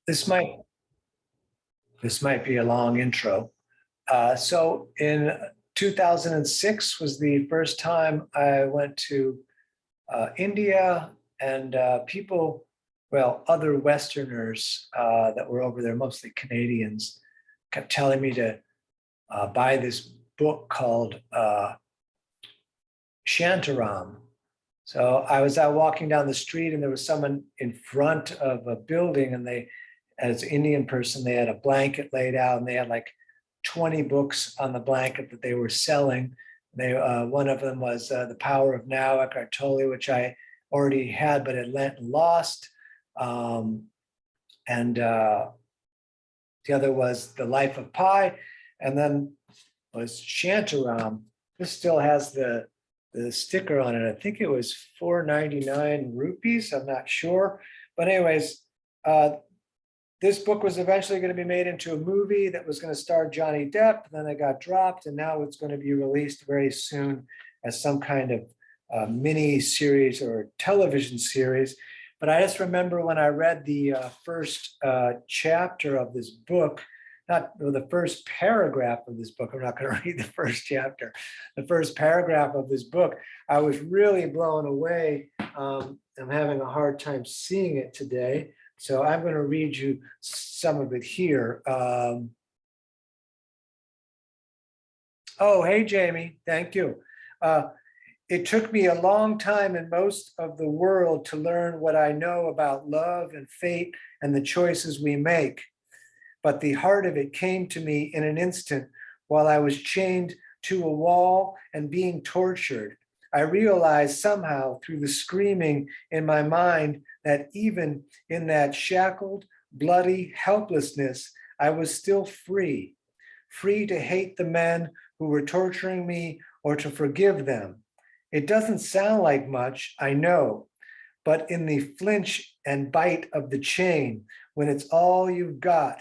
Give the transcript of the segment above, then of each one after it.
this might this might be a long intro. So in 2006 was the first time I went to India, and people, well, other Westerners that were over there, mostly Canadians, kept telling me to buy this book called Shantaram. So I was out walking down the street, and there was someone in front of a building, and they, as an Indian person, they had a blanket laid out, and they had like 20 books on the blanket that they were selling. They one of them was The Power of Now, Eckhart Tolle, which I already had but had lent and lost. And the other was The Life of Pi, and then was Shantaram. This still has the sticker on it. I think it was 499 rupees. I'm not sure. But anyways, this book was eventually going to be made into a movie that was going to star Johnny Depp. Then it got dropped, and now it's going to be released very soon as some kind of mini series or television series. But I just remember when I read the first chapter of this book, the first paragraph of this book. I'm not going to read the first chapter. The first paragraph of this book, I was really blown away. I'm having a hard time seeing it today, so I'm going to read you some of it here. Oh, hey, Jamie, thank you. It took me a long time in most of the world to learn what I know about love and fate and the choices we make. But the heart of it came to me in an instant while I was chained to a wall and being tortured. I realized somehow through the screaming in my mind that even in that shackled, bloody helplessness, I was still free, free to hate the men who were torturing me or to forgive them. It doesn't sound like much, I know, but in the flinch and bite of the chain, when it's all you've got,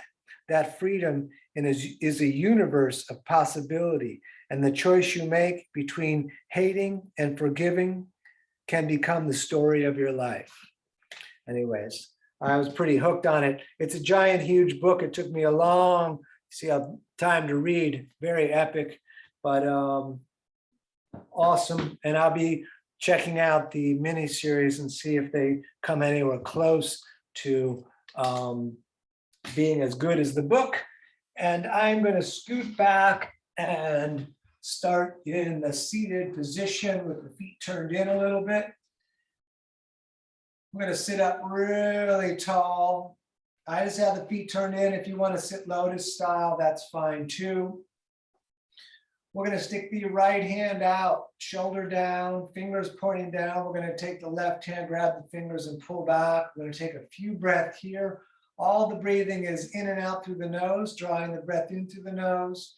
that freedom is a universe of possibility, and the choice you make between hating and forgiving can become the story of your life. Anyways, I was pretty hooked on it. It's a giant, huge book. It took me a long time to read. Very epic, but awesome. And I'll be checking out the mini series and see if they come anywhere close to being as good as the book. And I'm going to scoot back and start in the seated position with the feet turned in a little bit. I'm going to sit up really tall. I just have the feet turned in. If you want to sit lotus style, that's fine too. We're going to stick the right hand out, shoulder down, fingers pointing down. We're going to take the left hand, grab the fingers and pull back. We're going to take a few breaths here. All the breathing is in and out through the nose, drawing the breath in through the nose,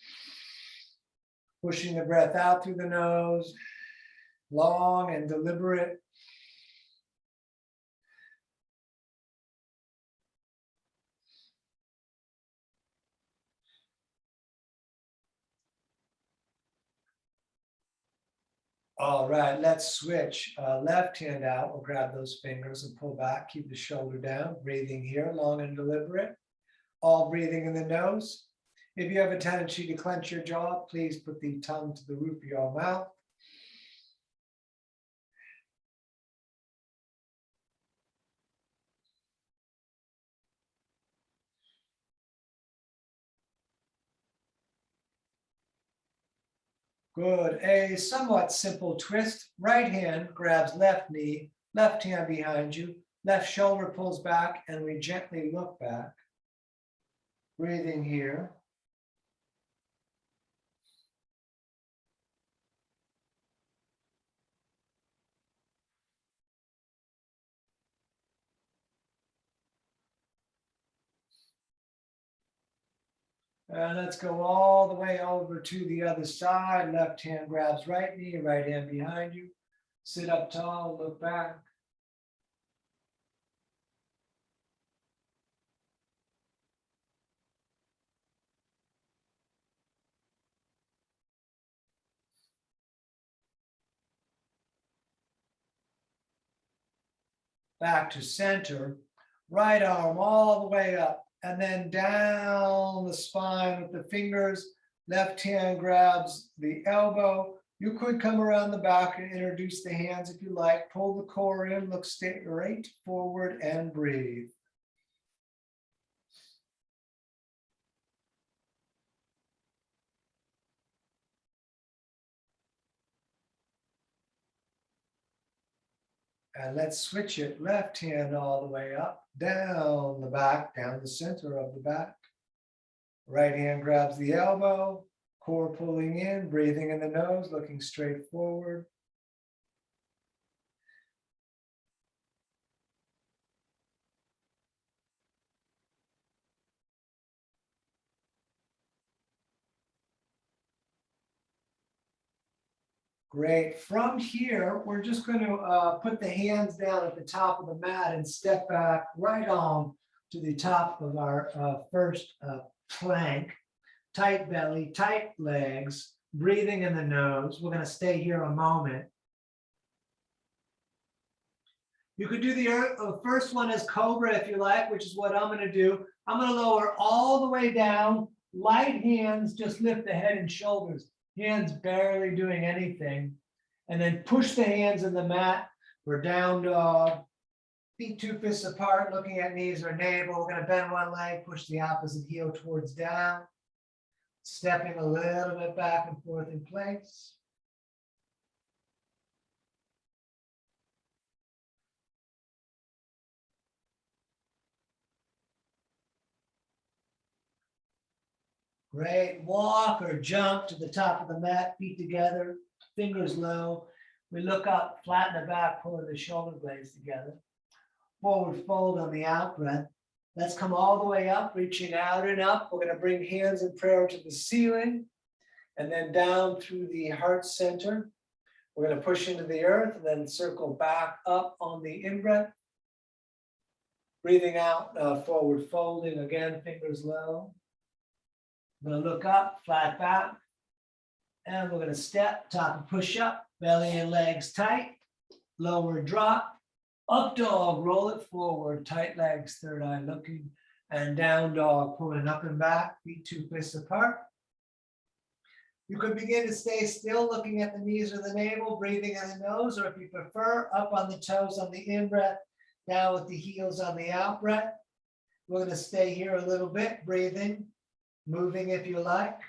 pushing the breath out through the nose, long and deliberate. All right, let's switch. Left hand out, we'll grab those fingers and pull back, keep the shoulder down, breathing here, long and deliberate. All breathing in the nose. If you have a tendency to clench your jaw, please put the tongue to the roof of your mouth. Good. A somewhat simple twist. Right hand grabs left knee, left hand behind you, left shoulder pulls back, and we gently look back. Breathing here. And let's go all the way over to the other side. Left hand grabs right knee, right hand behind you. Sit up tall, look back. Back to center. Right arm all the way up, and then down the spine with the fingers. Left hand grabs the elbow. You could come around the back and introduce the hands if you like. Pull the core in, look straight forward and breathe. And let's switch it. Left hand all the way up, down the back, down the center of the back. Right hand grabs the elbow, core pulling in, breathing in the nose, looking straight forward. Great. From here, we're just going to put the hands down at the top of the mat and step back right on to the top of our first plank. Tight belly, tight legs, breathing in the nose. We're going to stay here a moment. You could do the first one as cobra if you like, which is what I'm going to do. I'm going to lower all the way down. Light hands, just lift the head and shoulders. Hands barely doing anything. And then push the hands in the mat for down dog. Feet 2 fists apart, looking at knees or navel. We're going to bend one leg, push the opposite heel towards down. Stepping a little bit back and forth in place. Great. Walk or jump to the top of the mat, feet together, fingers low. We look up, flatten the back, pulling the shoulder blades together. Forward fold on the out breath. Let's come all the way up, reaching out and up. We're going to bring hands in prayer to the ceiling and then down through the heart center. We're going to push into the earth and then circle back up on the in-breath. Breathing out, forward folding, again, fingers low. I'm going to look up, flat back, and we're going to step, top and push up, belly and legs tight, lower drop, up dog, roll it forward, tight legs, third eye looking, and down dog, pulling up and back, feet 2 fists apart. You could begin to stay still, looking at the knees or the navel, breathing in the nose, or if you prefer, up on the toes on the in-breath, down with the heels on the out-breath. We're going to stay here a little bit, breathing. Moving if you like.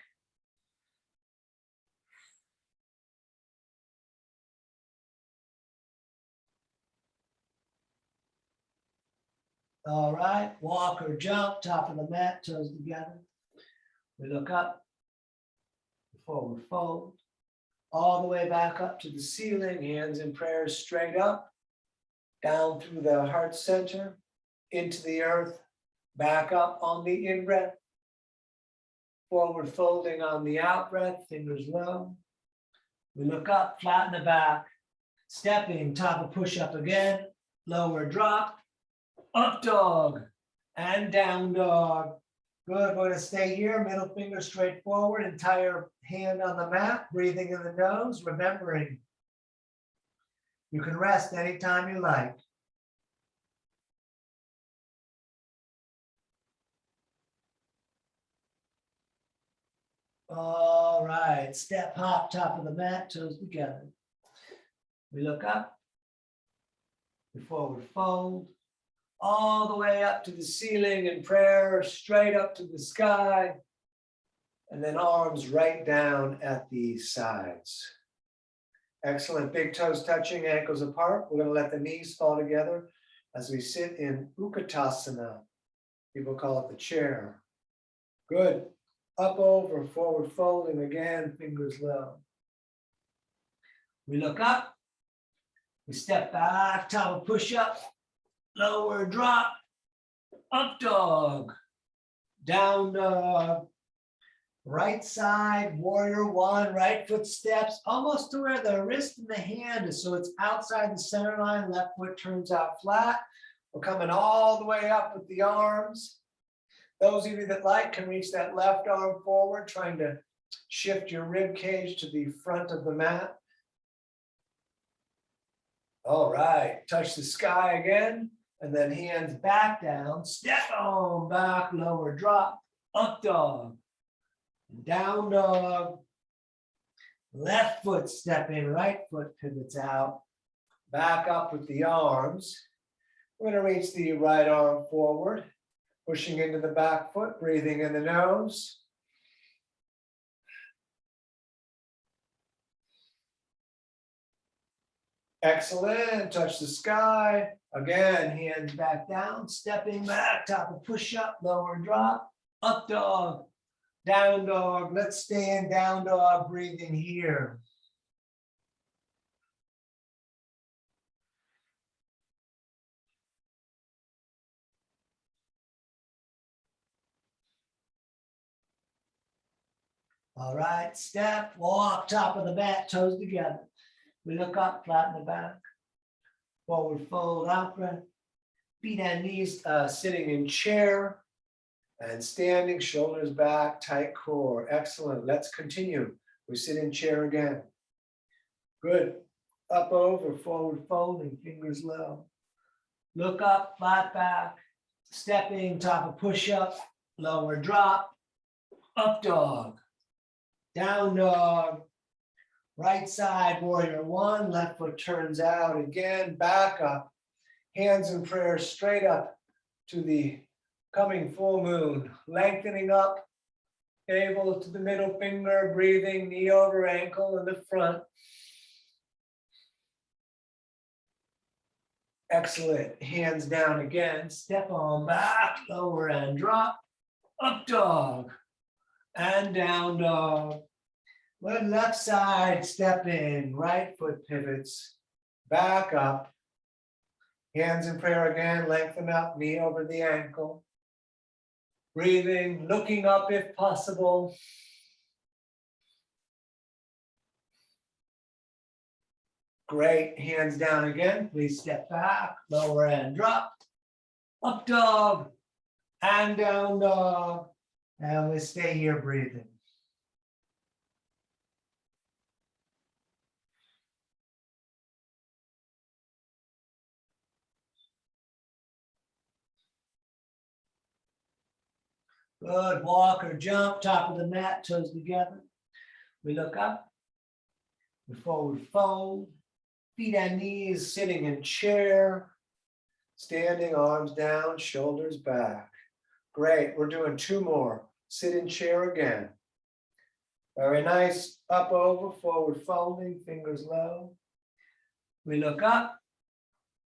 All right, walk or jump, top of the mat, toes together. We look up, forward fold, all the way back up to the ceiling, hands in prayer straight up, down through the heart center, into the earth, back up on the in-breath. Forward folding on the out breath, fingers low. We look up, flatten the back, stepping, top of push up again, lower drop, up dog, and down dog. Good, we're going to stay here, middle finger straight forward, entire hand on the mat, breathing in the nose, remembering you can rest anytime you like. All right, step, hop, top of the mat, toes together. We look up, we forward fold, all the way up to the ceiling in prayer, straight up to the sky, and then arms right down at the sides. Excellent, big toes touching, ankles apart. We're going to let the knees fall together as we sit in Utkatasana. People call it the chair. Good. Up over, forward folding again, fingers low. We look up, we step back, top of push up, lower drop, up dog, down dog, right side, warrior one, right foot steps, almost to where the wrist and the hand is, so it's outside the center line, left foot turns out flat. We're coming all the way up with the arms. Those of you that like can reach that left arm forward, trying to shift your rib cage to the front of the mat. All right, touch the sky again. And then hands back down, step on back, lower drop, up dog, down dog, left foot step in, right foot pivots out, back up with the arms. We're going to reach the right arm forward, pushing into the back foot, breathing in the nose. Excellent, touch the sky. Again, hands back down, stepping back, top of push-up, lower drop, up dog, down dog. Let's stay in down dog, breathing here. All right, step, walk, top of the mat, toes together. We look up, flatten the back, forward fold, out breath. Feet and knees sitting in chair and standing, shoulders back, tight core. Excellent. Let's continue. We sit in chair again. Good. Up over, forward folding, fingers low. Look up, flat back, stepping, top of push-up, lower drop, up dog, down dog, right side, warrior one, left foot turns out again, back up. Hands in prayer straight up to the coming full moon, lengthening up, navel to the middle finger, breathing, knee over ankle in the front. Excellent. Hands down again, step on back, lower and drop, up dog, and down dog. Good left side, step in, right foot pivots, back up. Hands in prayer again, lengthen up, knee over the ankle. Breathing, looking up if possible. Great, hands down again. Please step back, lower and drop. Up dog and down dog. And we stay here breathing. Good, walk or jump, top of the mat, toes together. We look up, we forward fold, feet and knees sitting in chair, standing, arms down, shoulders back. Great, we're doing two more. Sit in chair again. Very nice, up over, forward folding, fingers low. We look up,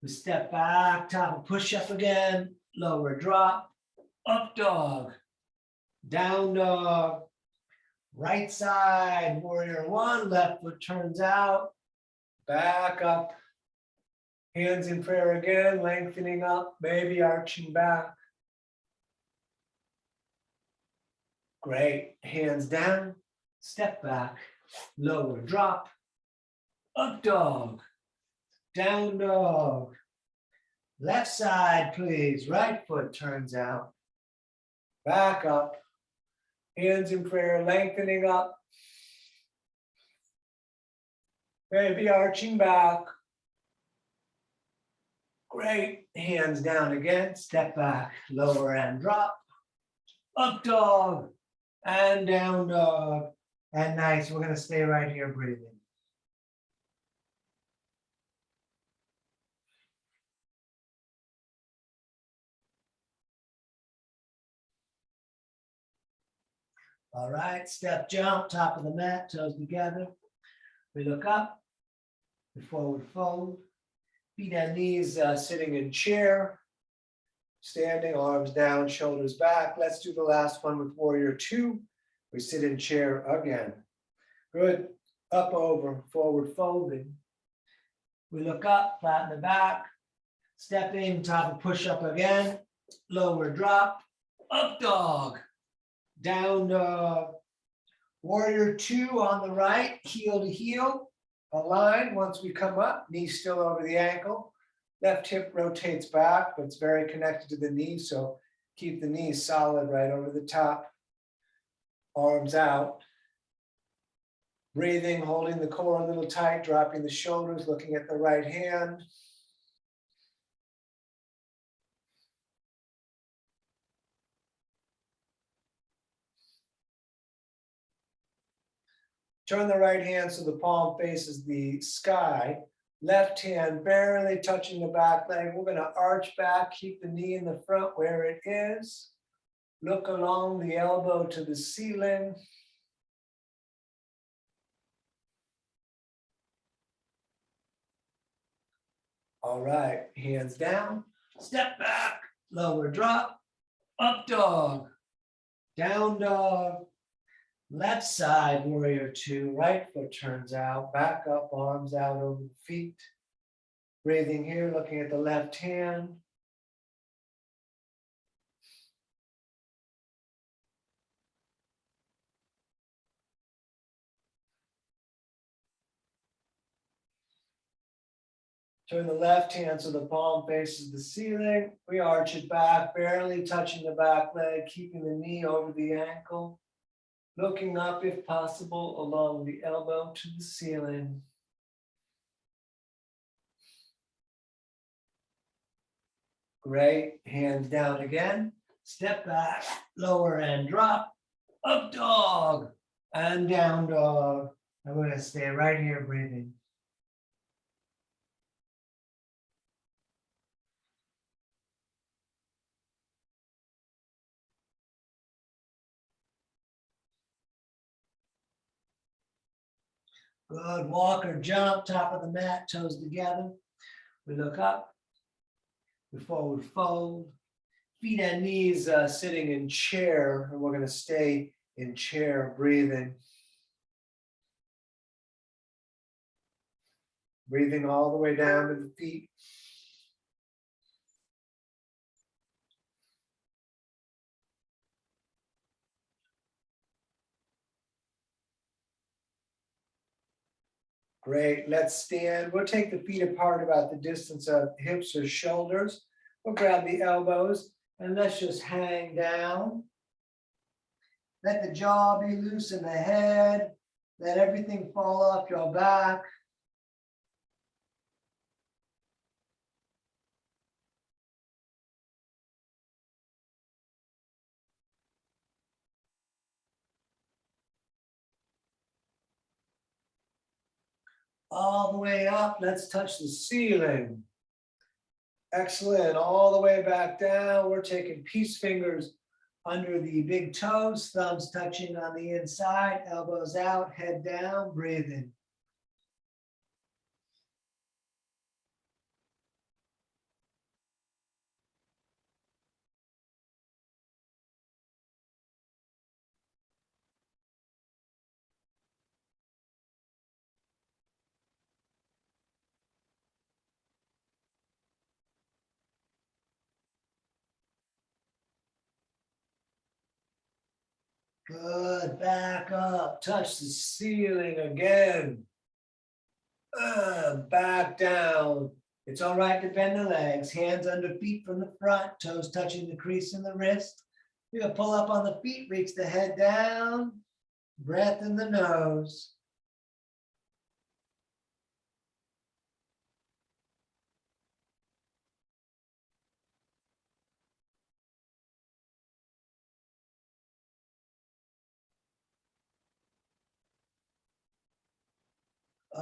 we step back, top of push-up again, lower drop, up dog, down dog, right side, warrior one, left foot turns out, back up, hands in prayer again, lengthening up, maybe arching back. Great, hands down, step back, lower drop, up dog, down dog, left side please, right foot turns out, back up, hands in prayer, lengthening up, maybe arching back. Great, hands down again, step back, lower and drop, up dog, and down dog. And nice, we're gonna stay right here breathing. All right, step jump, top of the mat, toes together. We look up, we forward fold, feet and knees sitting in chair, standing, arms down, shoulders back. Let's do the last one with warrior two. We sit in chair again. Good, up over, forward folding. We look up, flatten the back, step in, top of push-up again, lower drop, up dog, down dog, warrior two on the right, heel to heel, align once we come up, knee still over the ankle, left hip rotates back, but it's very connected to the knee, so keep the knee solid right over the top, arms out, breathing, holding the core a little tight, dropping the shoulders, looking at the right hand. Turn the right hand so the palm faces the sky. Left hand barely touching the back leg. We're going to arch back, keep the knee in the front where it is. Look along the elbow to the ceiling. All right, hands down, step back, lower drop, up dog, down dog, left side, warrior two, right foot turns out, back up, arms out over the feet. Breathing here, looking at the left hand. Turn the left hand so the palm faces the ceiling. We arch it back, barely touching the back leg, keeping the knee over the ankle. Looking up, if possible, along the elbow to the ceiling. Great. Hands down again. Step back, lower and drop. Up dog and down dog. I'm going to stay right here breathing. Good. Walk or jump, top of the mat, toes together. We look up. We forward fold. Feet and knees sitting in chair, and we're going to stay in chair breathing. Breathing all the way down to the feet. Great, let's stand. We'll take the feet apart about the distance of hips or shoulders. We'll grab the elbows and let's just hang down. Let the jaw be loose in the head. Let everything fall off your back. All the way up, let's touch the ceiling. Excellent, all the way back down. We're taking peace fingers under the big toes, thumbs touching on the inside, elbows out, head down, breathing. Good, back up, touch the ceiling again. Back down. It's all right to bend the legs, hands under feet from the front, toes touching the crease in the wrist. You're gonna pull up on the feet, reach the head down, breath in the nose.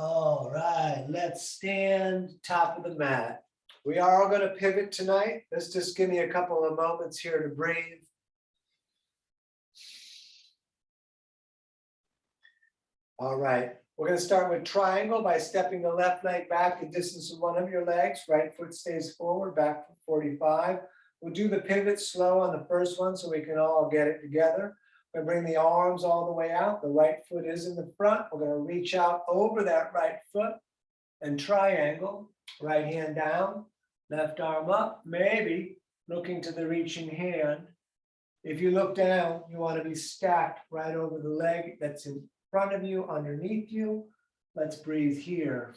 All right, let's stand top of the mat. We are all going to pivot tonight. Let's just give me a couple of moments here to breathe. All right, we're going to start with triangle by stepping the left leg back the distance of one of your legs. Right foot stays forward, back for 45. We'll do the pivot slow on the first one so we can all get it together. We're going to bring the arms all the way out. The right foot is in the front. We're going to reach out over that right foot and triangle. Right hand down, left arm up, maybe looking to the reaching hand. If you look down, you want to be stacked right over the leg that's in front of you, underneath you. Let's breathe here.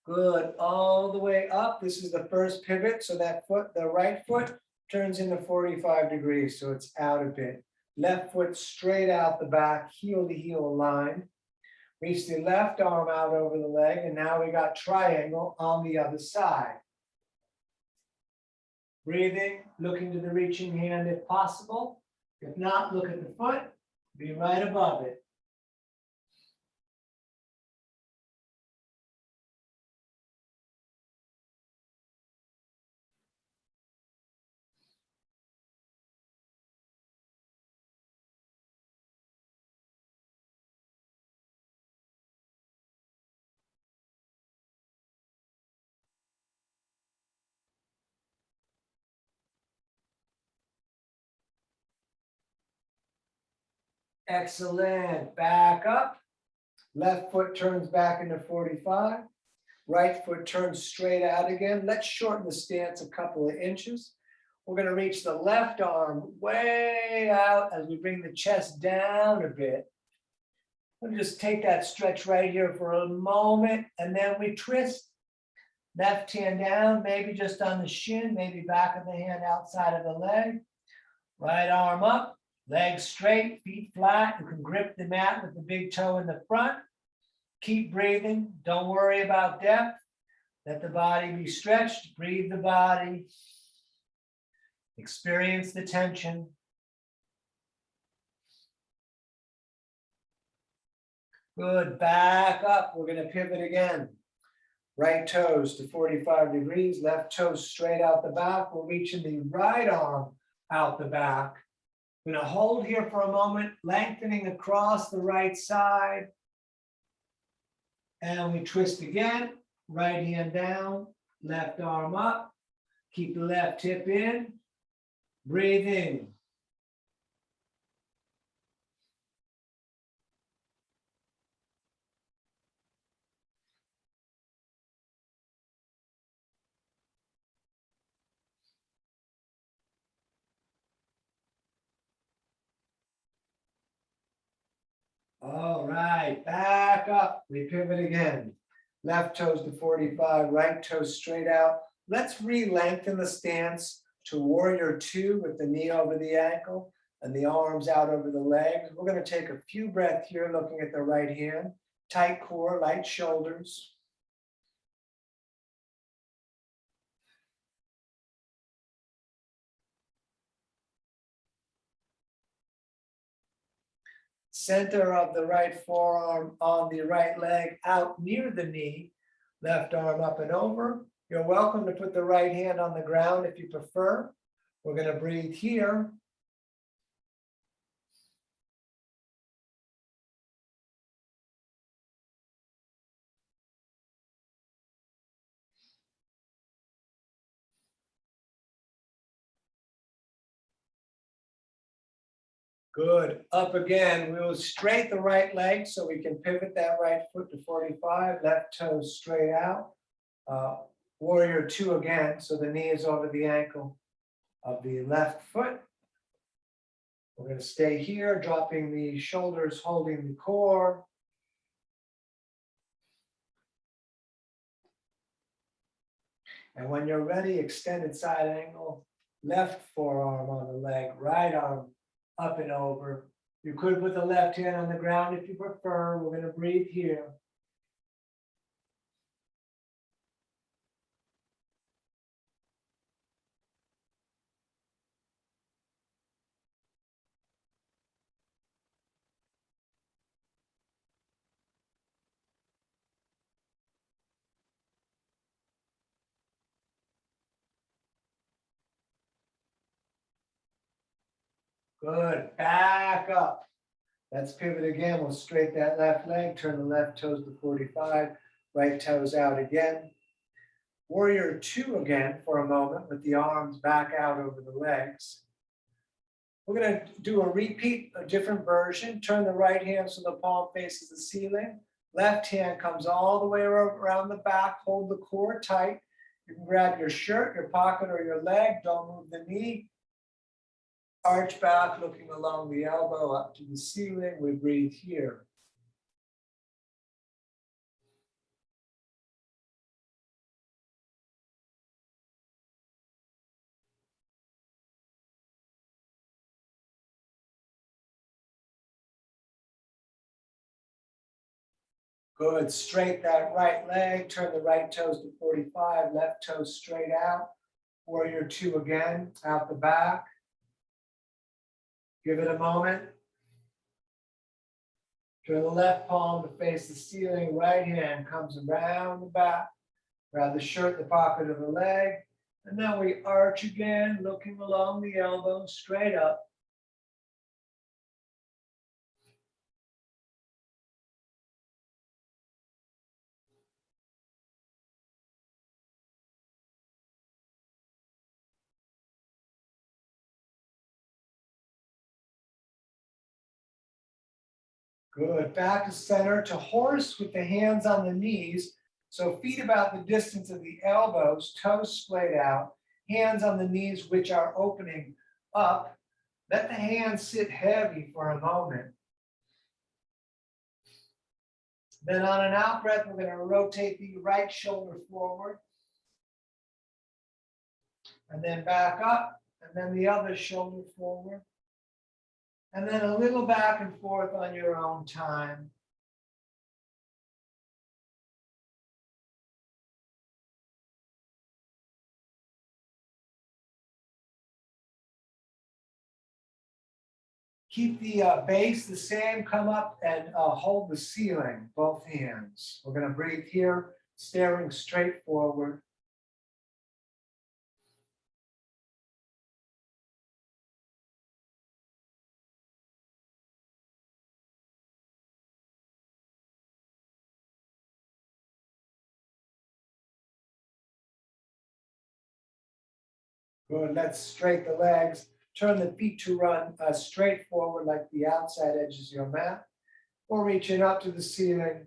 Good, all the way up. This is the first pivot. So that foot, the right foot turns into 45 degrees. So it's out a bit. Left foot straight out the back, heel to heel line. Reach the left arm out over the leg, and now we got triangle on the other side. Breathing, looking to the reaching hand if possible. If not, look at the foot, be right above it. Excellent. Back up. Left foot turns back into 45. Right foot turns straight out again. Let's shorten the stance a couple of inches. We're going to reach the left arm way out as we bring the chest down a bit. We'll just take that stretch right here for a moment, and then we twist. Left hand down, maybe just on the shin, maybe back of the hand outside of the leg. Right arm up, legs straight, feet flat. You can grip the mat with the big toe in the front. Keep breathing. Don't worry about depth. Let the body be stretched. Breathe the body. Experience the tension. Good. Back up. We're going to pivot again. Right toes to 45 degrees. Left toes straight out the back. We're reaching the right arm out the back. We're going to hold here for a moment, lengthening across the right side. And we twist again. Right hand down, left arm up. Keep the left hip in. Breathe in. All right, back up. We pivot again. Left toes to 45, right toes straight out. Let's re-lengthen the stance to warrior two with the knee over the ankle and the arms out over the legs. We're going to take a few breaths here looking at the right hand. Tight core, light shoulders. Center of the right forearm on the right leg out near the knee. Left arm up and over. You're welcome to put the right hand on the ground if you prefer. We're going to breathe here. Good. Up again. We will straight the right leg so we can pivot that right foot to 45. Left toe straight out. Warrior two again. So the knee is over the ankle of the left foot. We're going to stay here, dropping the shoulders, holding the core. And when you're ready, extended side angle, left forearm on the leg, right arm up and over. You could put the left hand on the ground if you prefer. We're going to breathe here. Good. Back up. Let's pivot again. We'll straight that left leg, turn the left toes to 45, right toes out again. Warrior two again for a moment with the arms back out over the legs. We're going to do a repeat, a different version. Turn the right hand so the palm faces the ceiling. Left hand comes all the way around the back. Hold the core tight. You can grab your shirt, your pocket, or your leg. Don't move the knee. Arch back, looking along the elbow up to the ceiling. We breathe here. Good. Straight that right leg. Turn the right toes to 45. Left toes straight out. Warrior two again. Out the back. Give it a moment. Turn the left palm to face the ceiling. Right hand comes around the back. Grab the shirt, the pocket of the leg. And then we arch again, looking along the elbow, straight up. Good. Back to center to horse with the hands on the knees. So feet about the distance of the elbows, toes splayed out, hands on the knees, which are opening up. Let the hands sit heavy for a moment. Then on an out breath, we're going to rotate the right shoulder forward. And then back up, and then the other shoulder forward. And then a little back and forth on your own time. Keep the base the same, come up and hold the ceiling, both hands. We're going to breathe here, staring straight forward. Good, let's straighten the legs. Turn the feet to run straight forward like the outside edges of your mat. Or reaching up to the ceiling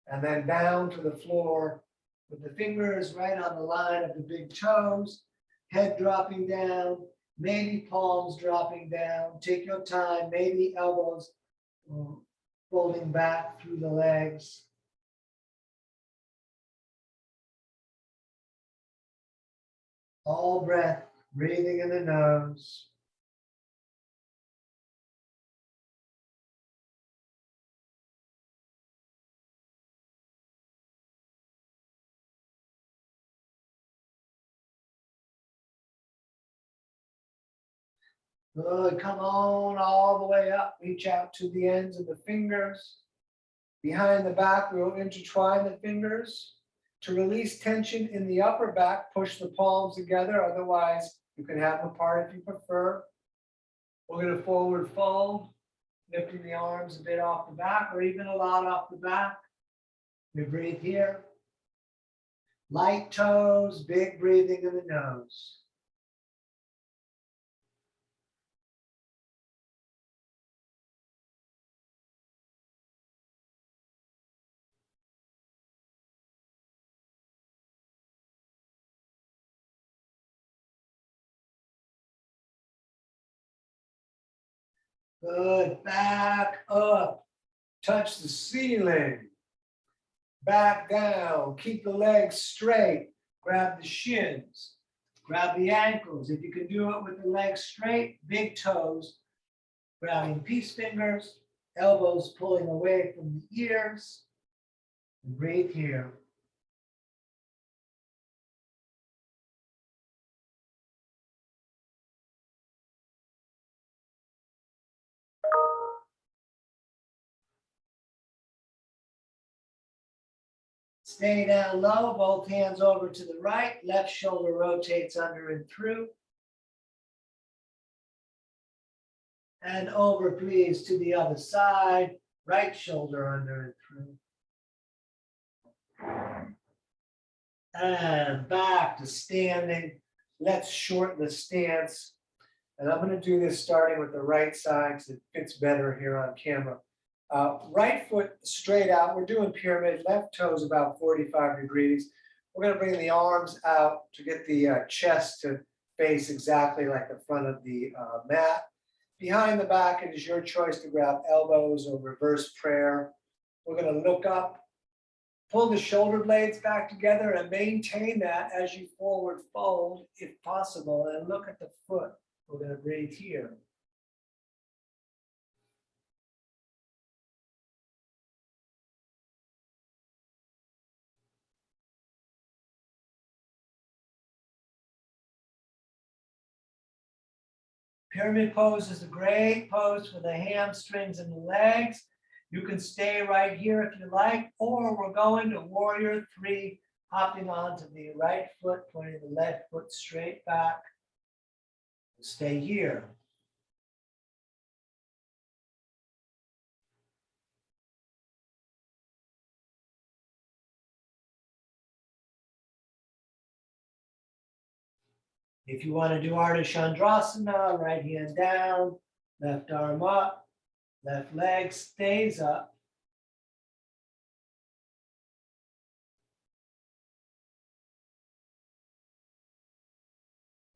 and then down to the floor with the fingers right on the line of the big toes, head dropping down, maybe palms dropping down. Take your time, maybe elbows folding back through the legs. All breath, breathing in the nose. Good, come on all the way up. Reach out to the ends of the fingers. Behind the back, we'll intertwine the fingers. To release tension in the upper back, push the palms together. Otherwise, you can have them apart if you prefer. We're going to forward fold, lifting the arms a bit off the back or even a lot off the back. We breathe here. Light toes, big breathing in the nose. Good, back up, touch the ceiling. Back down, keep the legs straight, grab the shins, grab the ankles. If you can do it with the legs straight, big toes, grabbing peace fingers, elbows pulling away from the ears, and breathe here. Stay down low, both hands over to the right, left shoulder rotates under and through. And over, please, to the other side, right shoulder under and through. And back to standing. Let's shorten the stance. And I'm going to do this starting with the right side because it fits better here on camera. Right foot straight out. We're doing pyramid. Left toes about 45 degrees. We're going to bring the arms out to get the chest to face exactly like the front of the mat. Behind the back, it is your choice to grab elbows or reverse prayer. We're going to look up, pull the shoulder blades back together and maintain that as you forward fold if possible, and look at the foot. We're going to breathe here. Pyramid pose is a great pose for the hamstrings and the legs. You can stay right here if you like, or we're going to warrior three, hopping onto the right foot, pointing the left foot straight back. Stay here. If you want to do Ardha Chandrasana, right hand down, left arm up, left leg stays up.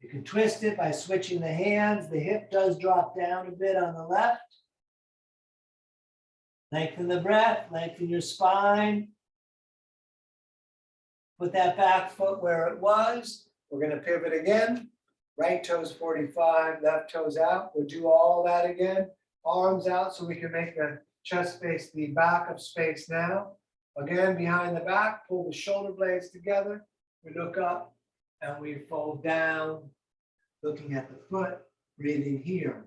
You can twist it by switching the hands. The hip does drop down a bit on the left. Lengthen the breath, lengthen your spine. Put that back foot where it was. We're going to pivot again. Right toes 45, left toes out. We'll do all that again. Arms out so we can make the chest face the back of space now. Again, behind the back, pull the shoulder blades together. We look up and we fold down, looking at the foot, breathing here.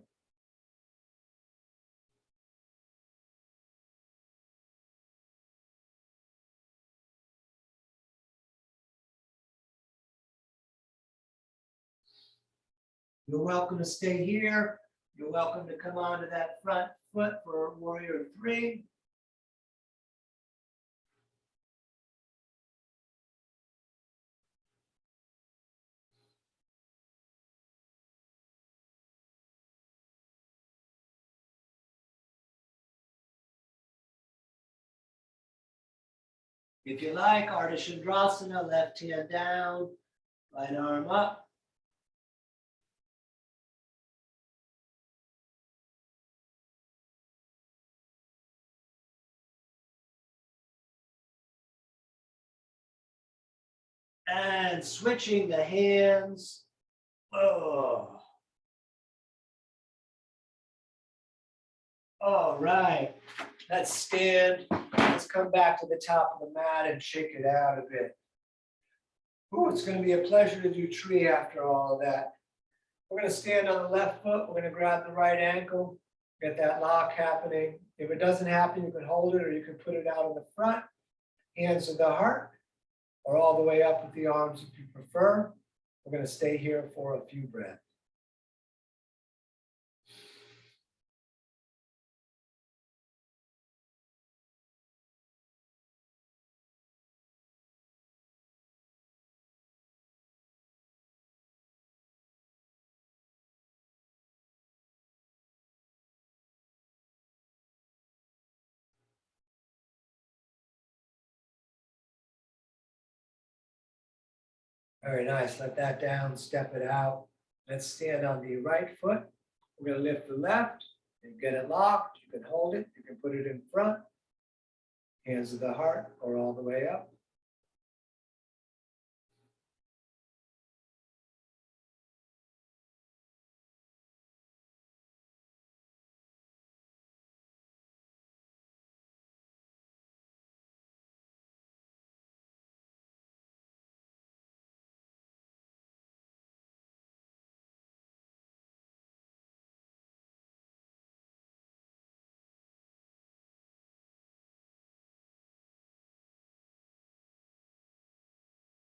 You're welcome to stay here. You're welcome to come onto that front foot for warrior three. If you like, Ardha Chandrasana, left hand down, right arm up. And switching the hands. Oh. All right. Let's stand. Let's come back to the top of the mat and shake it out a bit. Ooh, it's going to be a pleasure to do tree after all of that. We're going to stand on the left foot. We're going to grab the right ankle, get that lock happening. If it doesn't happen, you can hold it or you can put it out in the front. Hands to the heart or all the way up with the arms if you prefer. We're going to stay here for a few breaths. Very nice. Let that down, step it out. Let's stand on the right foot. We're going to lift the left and get it locked. You can hold it. You can put it in front. Hands to the heart or all the way up.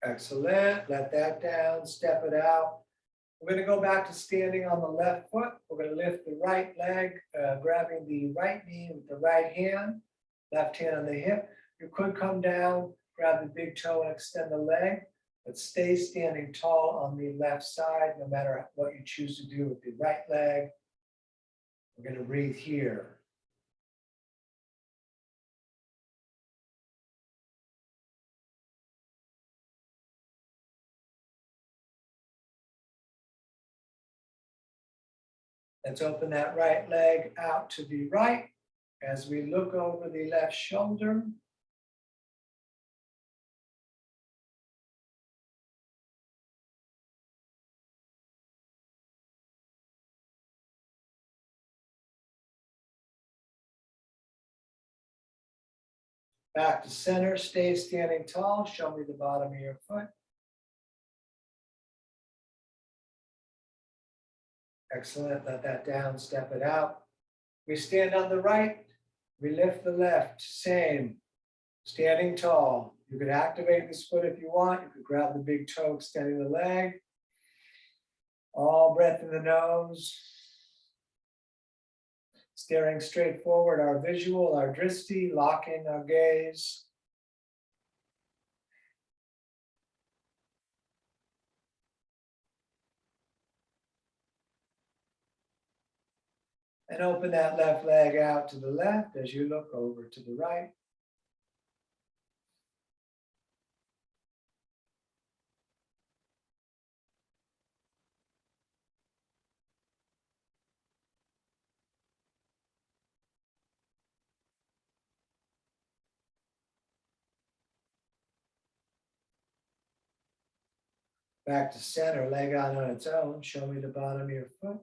Excellent. Let that down, step it out. We're going to go back to standing on the left foot. We're going to lift the right leg, grabbing the right knee with the right hand, left hand on the hip. You could come down, grab the big toe and extend the leg, but stay standing tall on the left side, no matter what you choose to do with the right leg. We're going to breathe here. Let's open that right leg out to the right as we look over the left shoulder. Back to center, stay standing tall. Show me the bottom of your foot. Excellent. Let that down, step it out. We stand on the right, we lift the left, same. Standing tall. You could activate this foot if you want. You could grab the big toe, extending the leg. All breath in the nose. Staring straight forward, our visual, our drishti, locking our gaze. And open that left leg out to the left as you look over to the right. Back to center, leg out on its own. Show me the bottom of your foot.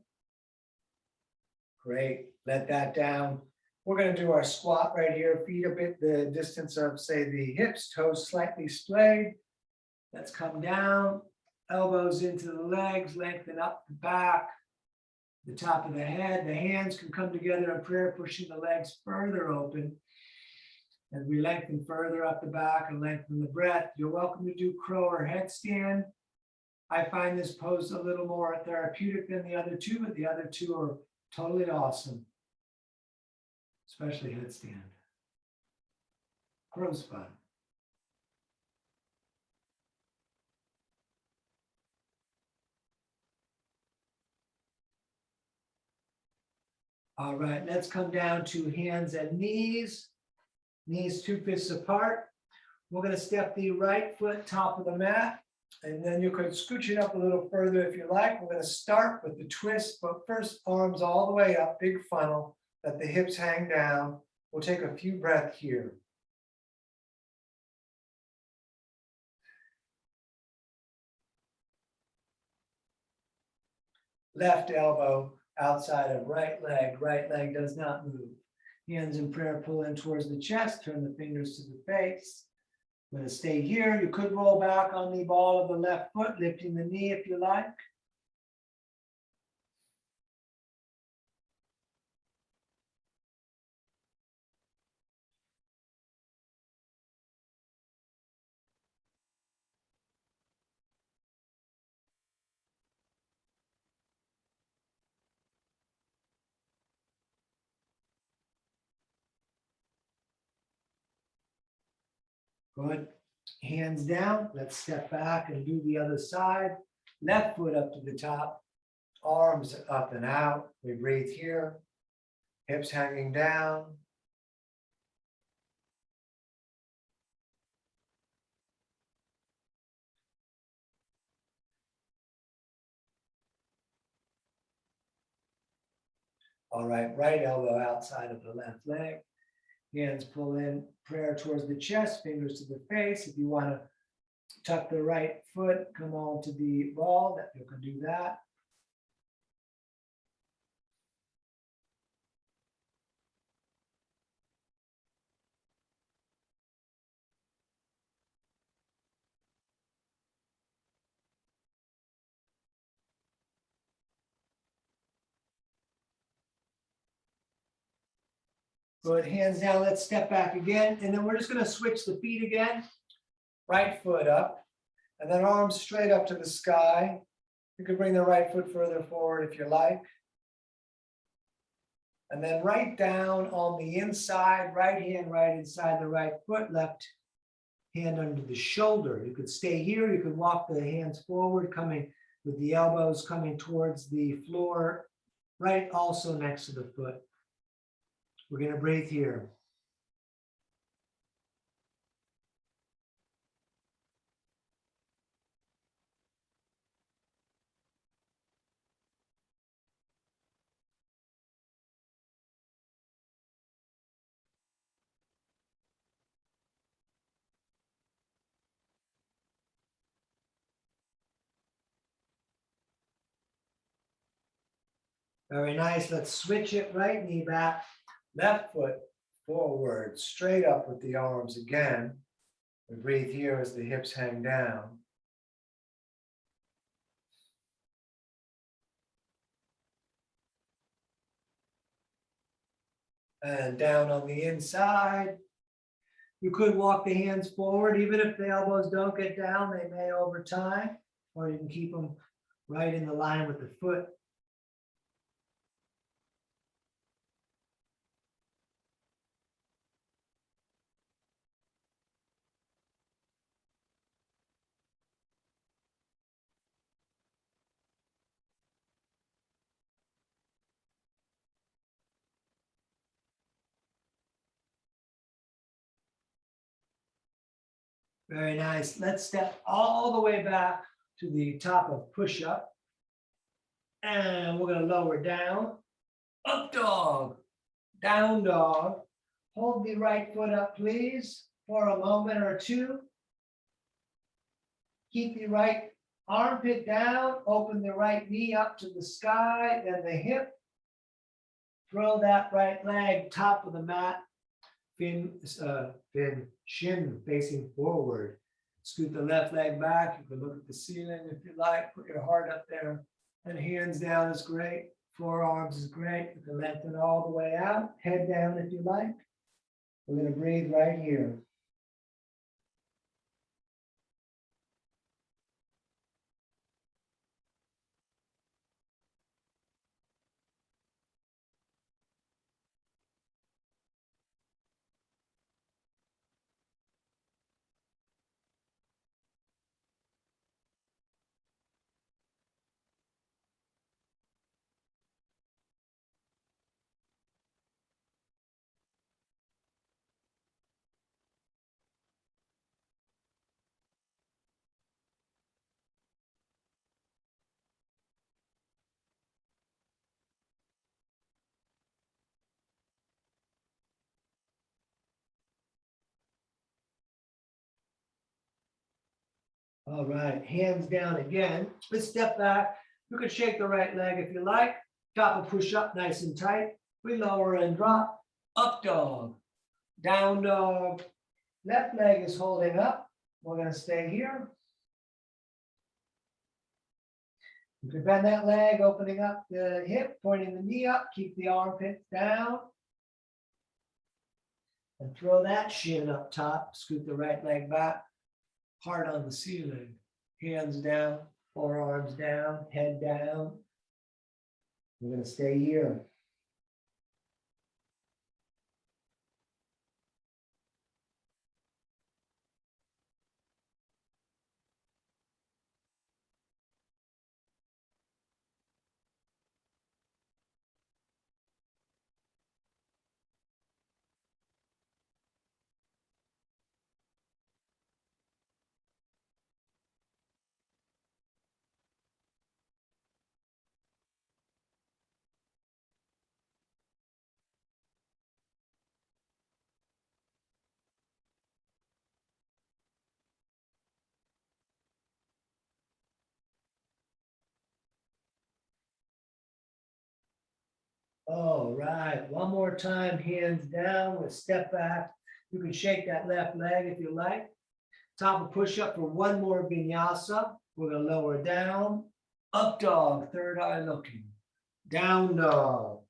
Great, let that down. We're gonna do our squat right here, feet a bit the distance of, say, the hips, toes slightly splayed. Let's come down, elbows into the legs, lengthen up the back, the top of the head. The hands can come together in prayer, pushing the legs further open. As we lengthen further up the back and lengthen the breath, you're welcome to do crow or headstand. I find this pose a little more therapeutic than the other two, but the other two are totally awesome, especially headstand. Crow's fun. All right, let's come down to hands and knees. Knees 2 fists apart. We're going to step the right foot top of the mat, and then you could scooch it up a little further if you like. We're going to start with the twist, but first arms all the way up, big funnel, let the hips hang down. We'll take a few breaths here. Left elbow outside of right leg does not move. Hands in prayer, pull in towards the chest, turn the fingers to the face. I'm going to stay here. You could roll back on the ball of the left foot, lifting the knee if you like. Good. Hands down. Let's step back and do the other side. Left foot up to the top, arms up and out. We breathe here. Hips hanging down. All right, right elbow outside of the left leg. Hands pull in, prayer towards the chest, fingers to the face. If you want to tuck the right foot, come on to the ball, that you can do that. Good, hands down, let's step back again. And then we're just gonna switch the feet again. Right foot up, and then arms straight up to the sky. You can bring the right foot further forward if you like. And then right down on the inside, right hand right inside the right foot, left hand under the shoulder. You could stay here, you could walk the hands forward, coming with the elbows coming towards the floor, right also next to the foot. We're going to breathe here. Very nice. Let's switch it. Right knee back, left foot forward, straight up with the arms again. We breathe here as the hips hang down. And down on the inside. You could walk the hands forward, even if the elbows don't get down, they may over time, or you can keep them right in the line with the foot. Very nice. Let's step all the way back to the top of push-up. And we're going to lower down. Up dog, down dog. Hold the right foot up, please, for a moment or two. Keep the right armpit down. Open the right knee up to the sky and the hip. Throw that right leg top of the mat. Shin facing forward. Scoot the left leg back. You can look at the ceiling if you like. Put your heart up there. And hands down is great. Forearms is great. You can lengthen all the way out. Head down if you like. We're going to breathe right here. All right, hands down again. Let's step back. You can shake the right leg if you like. Top of push up nice and tight. We lower and drop. Up dog, down dog. Left leg is holding up. We're going to stay here. You can bend that leg, opening up the hip, pointing the knee up. Keep the armpits down. And throw that shin up top. Scoot the right leg back. Heart on the ceiling, hands down, forearms down, head down. We're going to stay here. All right, one more time, hands down. We'll step back. You can shake that left leg if you like. Top of push-up for one more vinyasa. We're going to lower down. Up dog, third eye looking. Down dog.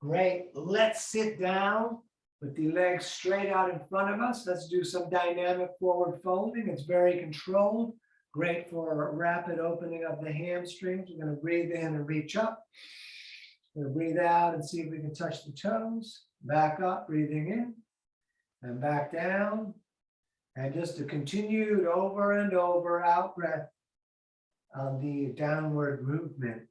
Great. Let's sit down with the legs straight out in front of us. Let's do some dynamic forward folding. It's very controlled. Great for a rapid opening of the hamstrings. We're going to breathe in and reach up. We're going to breathe out and see if we can touch the toes. Back up, breathing in. And back down. And just a continued over and over out breath of the downward movement.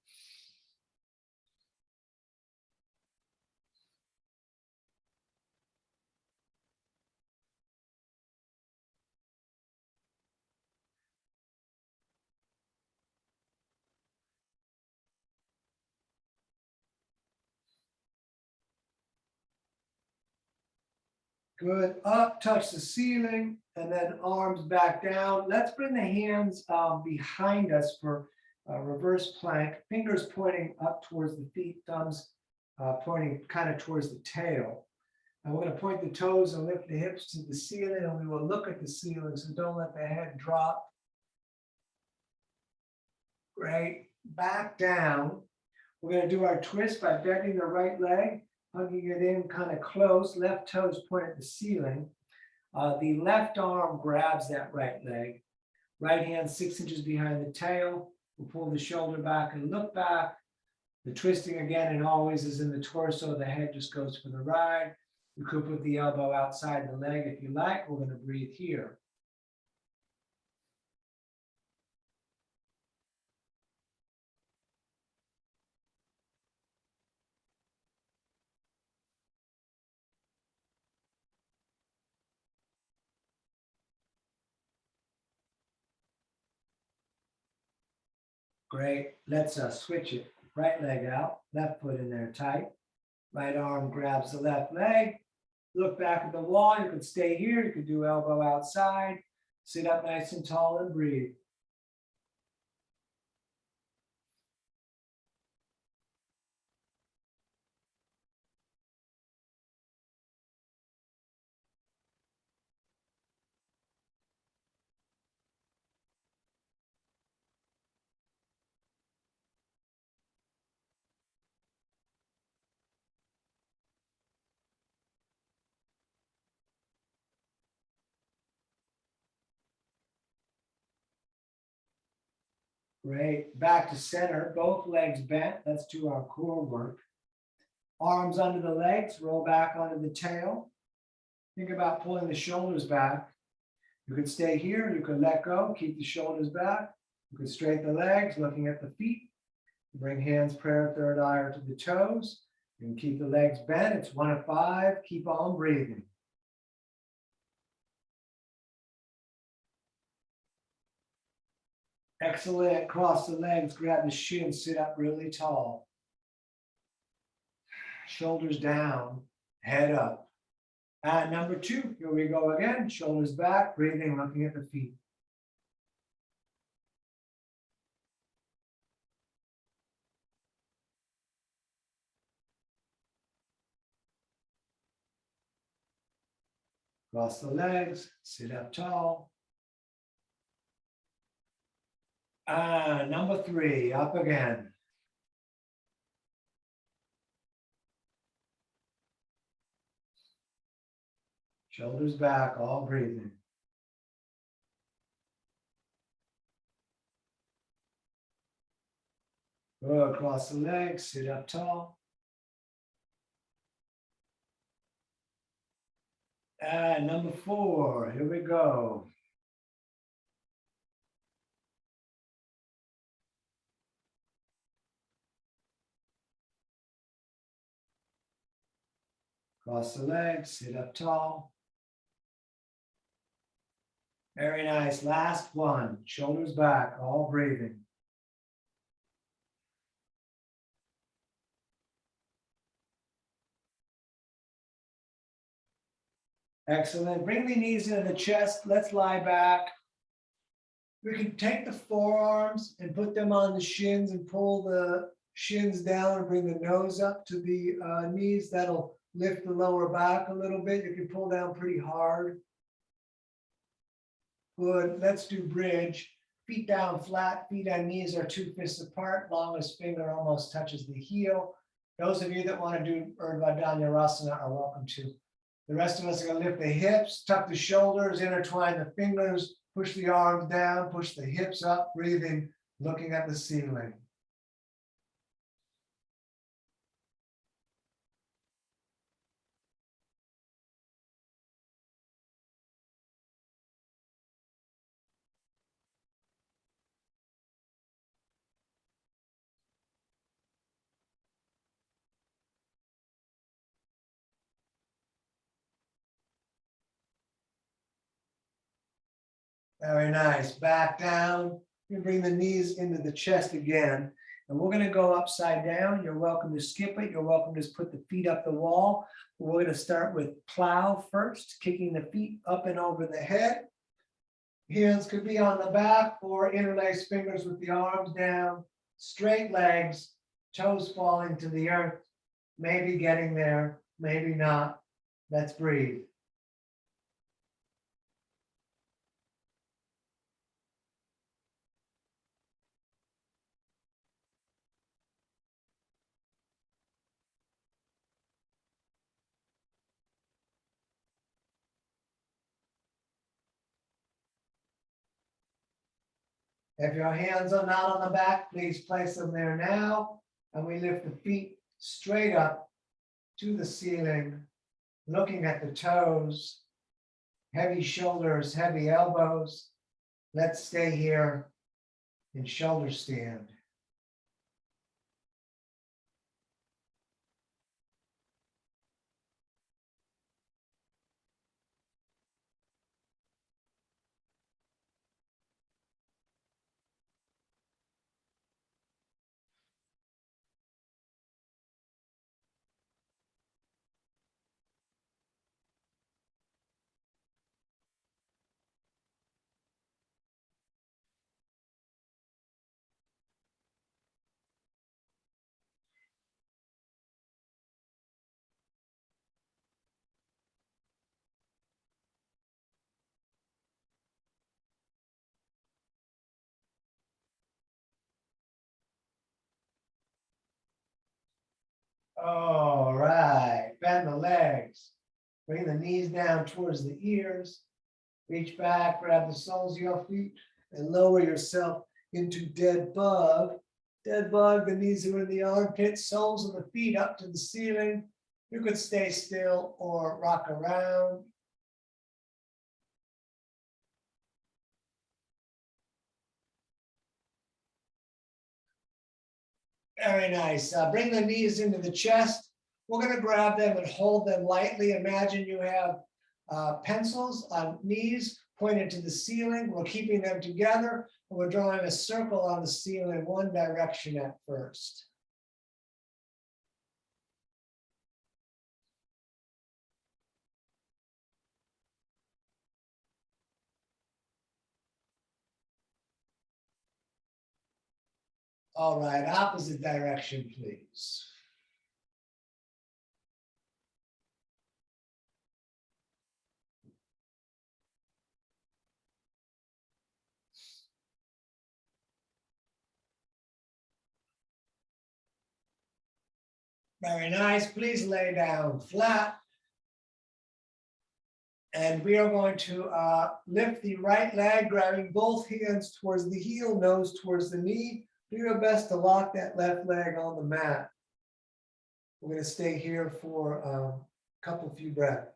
Good. Up, touch the ceiling, and then arms back down. Let's bring the hands behind us for reverse plank. Fingers pointing up towards the feet, thumbs pointing kind of towards the tail. And we're going to point the toes and lift the hips to the ceiling, and we will look at the ceiling, so don't let the head drop. Great. Back down. We're going to do our twist by bending the right leg, hugging it in kind of close, left toes point at the ceiling. The left arm grabs that right leg. Right hand 6 inches behind the tail. We'll pull the shoulder back and look back. The twisting again and always is in the torso. The head just goes for the ride. You could put the elbow outside the leg if you like. We're going to breathe here. Great. Let's switch it. Right leg out, left foot in there tight. Right arm grabs the left leg. Look back at the wall. You could stay here. You could do elbow outside. Sit up nice and tall and breathe. Great. Back to center. Both legs bent. Let's do our core work. Arms under the legs. Roll back onto the tail. Think about pulling the shoulders back. You could stay here. You could let go. Keep the shoulders back. You could straighten the legs, looking at the feet. Bring hands, prayer, third eye, or to the toes. You can keep the legs bent. It's 1 of 5. Keep on breathing. Excellent. Cross the legs, grab the shins, sit up really tall. Shoulders down, head up. And number 2, here we go again. Shoulders back, breathing, looking at the feet. Cross the legs, sit up tall. And number 3, up again. Shoulders back, all breathing. Good, cross the legs, sit up tall. And number 4, here we go. Cross the legs, sit up tall. Very nice. Last one. Shoulders back, all breathing. Excellent. Bring the knees into the chest. Let's lie back. We can take the forearms and put them on the shins and pull the shins down and bring the nose up to the knees. That'll lift the lower back a little bit. You can pull down pretty hard. Good. Let's do bridge. Feet down flat. Feet and knees are 2 fists apart. Longest finger almost touches the heel. Those of you that want to do Urdhva Dhanurasana are welcome to. The rest of us are going to lift the hips, tuck the shoulders, intertwine the fingers, push the arms down, push the hips up, breathing, looking at the ceiling. Very nice. Back down. You bring the knees into the chest again. And we're going to go upside down. You're welcome to skip it. You're welcome to just put the feet up the wall. We're going to start with plow first, kicking the feet up and over the head. Hands could be on the back or interlace fingers with the arms down. Straight legs, toes falling to the earth. Maybe getting there, maybe not. Let's breathe. If your hands are not on the back, please place them there now. And we lift the feet straight up to the ceiling, looking at the toes, heavy shoulders, heavy elbows. Let's stay here in shoulder stand. All right, bend the legs. Bring the knees down towards the ears. Reach back, grab the soles of your feet, and lower yourself into dead bug. Dead bug, the knees are in the armpits, soles of the feet up to the ceiling. You could stay still or rock around. Very nice. Bring the knees into the chest. We're going to grab them and hold them lightly. Imagine you have pencils on knees pointed to the ceiling. We're keeping them together, and we're drawing a circle on the ceiling one direction at first. All right, opposite direction, please. Very nice. Please lay down flat. And we are going to lift the right leg, grabbing both hands towards the heel, nose towards the knee. Do your best to lock that left leg on the mat. We're going to stay here for a few breaths.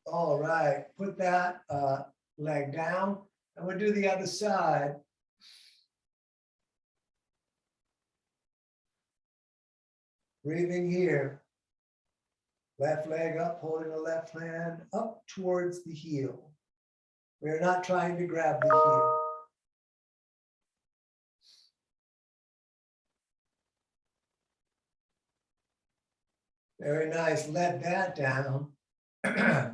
All right, put that leg down, and we'll do the other side. Breathing here. Left leg up, holding the left hand up towards the heel. We're not trying to grab the heel. Very nice, let that down.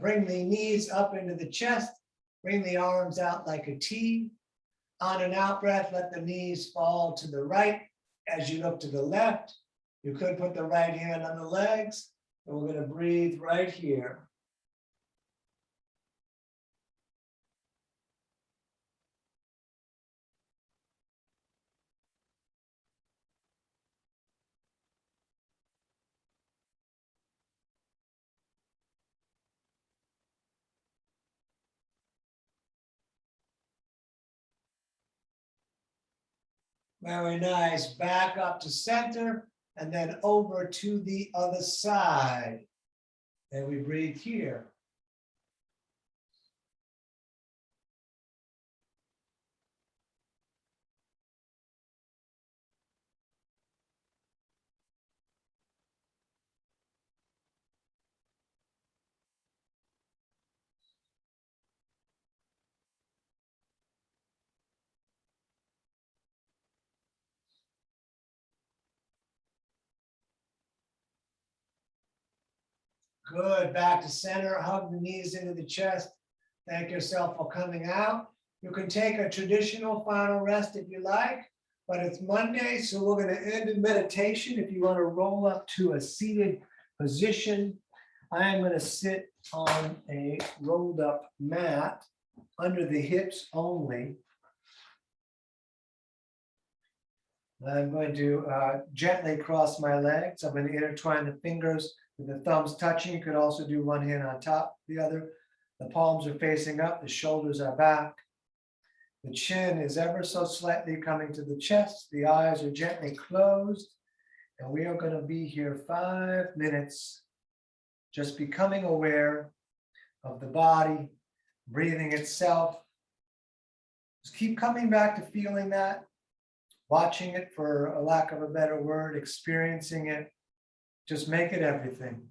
Bring the knees up into the chest. Bring the arms out like a T. On an out breath, let the knees fall to the right. As you look to the left, you could put the right hand on the legs. And we're going to breathe right here. Very nice. Back up to center and then over to the other side. And we breathe here. Good, back to center, hug the knees into the chest. Thank yourself for coming out. You can take a traditional final rest if you like, but it's Monday, so we're going to end in meditation. If you want to roll up to a seated position, I am going to sit on a rolled up mat under the hips only. I'm going to gently cross my legs. I'm going to intertwine the fingers With the thumbs touching, you could also do one hand on top, the other. The palms are facing up, the shoulders are back. The chin is ever so slightly coming to the chest. The eyes are gently closed. And we are going to be here 5 minutes, just becoming aware of the body, breathing itself. Just keep coming back to feeling that, watching it, for a lack of a better word, experiencing it. Just make it everything.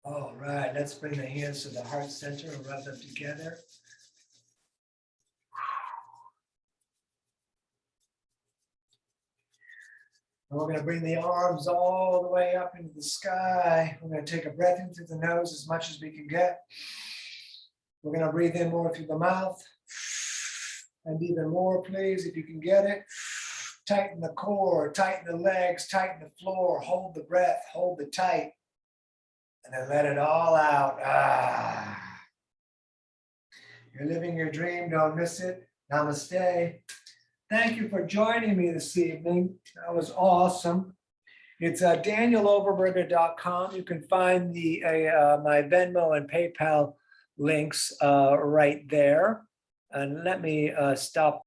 All right, let's bring the hands to the heart center and rub them together. And we're going to bring the arms all the way up into the sky. We're going to take a breath in through the nose as much as we can get. We're going to breathe in more through the mouth. And even more, please, if you can get it. Tighten the core, tighten the legs, tighten the floor, hold the breath, hold it tight. And then let it all out. You're living your dream, don't miss it. Namaste. Thank you for joining me this evening. That was awesome. It's danieloverberger.com. You can find my Venmo and PayPal links right there. And let me stop